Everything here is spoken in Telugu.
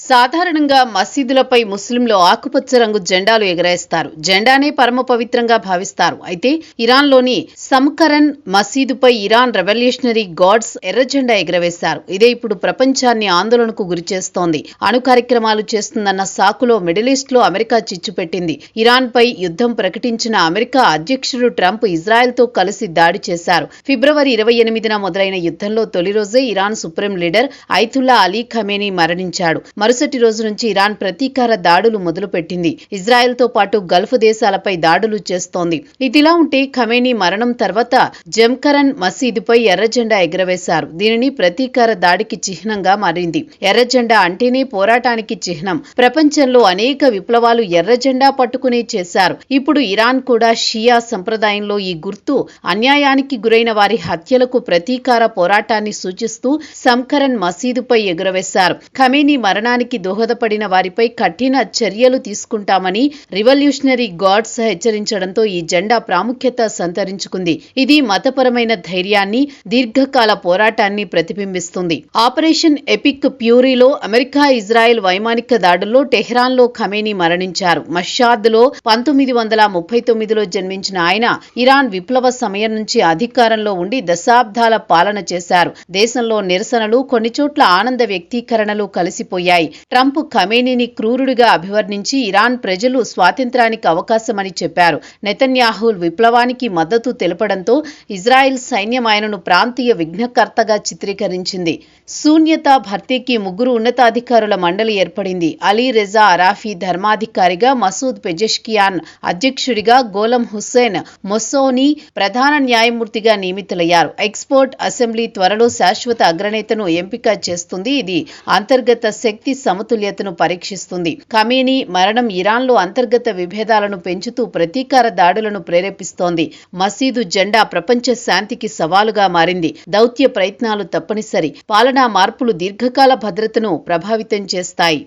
సాధారణంగా మసీదులపై ముస్లింలు ఆకుపచ్చ రంగు జెండాలు ఎగరేస్తారు. జెండానే పరమ పవిత్రంగా భావిస్తారు. అయితే ఇరాన్లోని సమ్కరన్ మసీదుపై ఇరాన్ రెవల్యూషనరీ గార్డ్స్ ఎర్ర జెండా ఎగరవేశారు. ఇదే ఇప్పుడు ప్రపంచాన్ని ఆందోళనకు గురిచేస్తోంది. అణు కార్యక్రమాలు చేస్తుందన్న సాకులో మిడిల్ ఈస్ట్ లో అమెరికా చిచ్చుపెట్టింది. ఇరాన్ పై యుద్ధం ప్రకటించిన అమెరికా అధ్యక్షుడు ట్రంప్ ఇజ్రాయెల్తో కలిసి దాడి చేశారు. ఫిబ్రవరి 28న మొదలైన యుద్ధంలో తొలి రోజే Iran supreme leader ఐతుల్లా Ali Khamenei మరణించాడు. మరుసటి రోజు నుంచి ఇరాన్ ప్రతీకార దాడులు మొదలుపెట్టింది. ఇజ్రాయెల్తో పాటు గల్ఫ్ దేశాలపై దాడులు చేస్తోంది. ఇదిలా ఉంటే ఖమేనీ మరణం తర్వాత జమ్కరన్ మసీదుపై ఎర్ర జెండా ఎగరవేశారు. దీనిని ప్రతీకార దాడికి చిహ్నంగా మారింది. ఎర్ర జెండా అంటేనే పోరాటానికి చిహ్నం. ప్రపంచంలో అనేక విప్లవాలు ఎర్ర జెండా పట్టుకునే చేశారు. ఇప్పుడు ఇరాన్ కూడా షియా సంప్రదాయంలో ఈ గుర్తు అన్యాయానికి గురైన వారి హత్యలకు ప్రతీకార పోరాటాన్ని సూచిస్తూ సమ్కరన్ మసీదుపై ఎగురవేశారు. ఖమేనీ మరణానికి దోహదపడిన వారిపై కఠిన చర్యలు తీసుకుంటామని రివల్యూషనరీ గార్డ్స్ హెచ్చరించడంతో ఈ జెండా ప్రాముఖ్యత సంతరించుకుంది. ఇది మతపరమైన ధైర్యాన్ని, దీర్ఘకాల పోరాటాన్ని ప్రతిబింబిస్తుంది. ఆపరేషన్ ఎపిక్ ప్యూరీలో అమెరికా ఇజ్రాయెల్ వైమానిక దాడుల్లో టెహ్రాన్లో ఖమేనీ మరణించారు. మషాద్లో 1939లో జన్మించిన ఆయన ఇరాన్ విప్లవ సమయం నుంచి అధికారంలో ఉండి దశాబ్దాల పాలన చేశారు. దేశంలో నిరసనలు, కొన్ని చోట్ల ఆనంద వ్యక్తీకరణలు కలిసిపోయాయి. ట్రంప్ ఖమేనీని క్రూరుడిగా అభివర్ణించి ఇరాన్ ప్రజలు స్వాతంత్రానికి అవకాశమని చెప్పారు. నెతన్యాహు విప్లవానికి మద్దతు తెలపడంతో ఇజ్రాయెల్ సైన్యం ఆయనను ప్రాంతీయ విఘ్నకర్తగా చిత్రీకరించింది. శూన్యత భర్తీకి 3 ఉన్నతాధికారుల మండలి ఏర్పడింది. అలీ రెజా అరాఫీ ధర్మాధికారిగా, మసూద్ పెజెష్కియాన్ అధ్యక్షుడిగా, గోలం హుస్సేన్ మొస్సోనీ ప్రధాన న్యాయమూర్తిగా నియమితులయ్యారు. ఎక్స్పర్ట్ అసెంబ్లీ త్వరలో శాశ్వత అగ్రనేతను ఎంపిక చేస్తుంది. ఇది అంతర్గత శక్తి సమతుల్యతను పరీక్షిస్తుంది. ఖమేనీ మరణం ఇరాన్లో అంతర్గత విభేదాలను పెంచుతూ ప్రతీకార దాడులను ప్రేరేపిస్తోంది. మసీదు జెండా ప్రపంచ శాంతికి సవాలుగా మారింది. దౌత్య ప్రయత్నాలు తప్పనిసరి. పాలనా మార్పులు దీర్ఘకాల భద్రతను ప్రభావితం చేస్తాయి.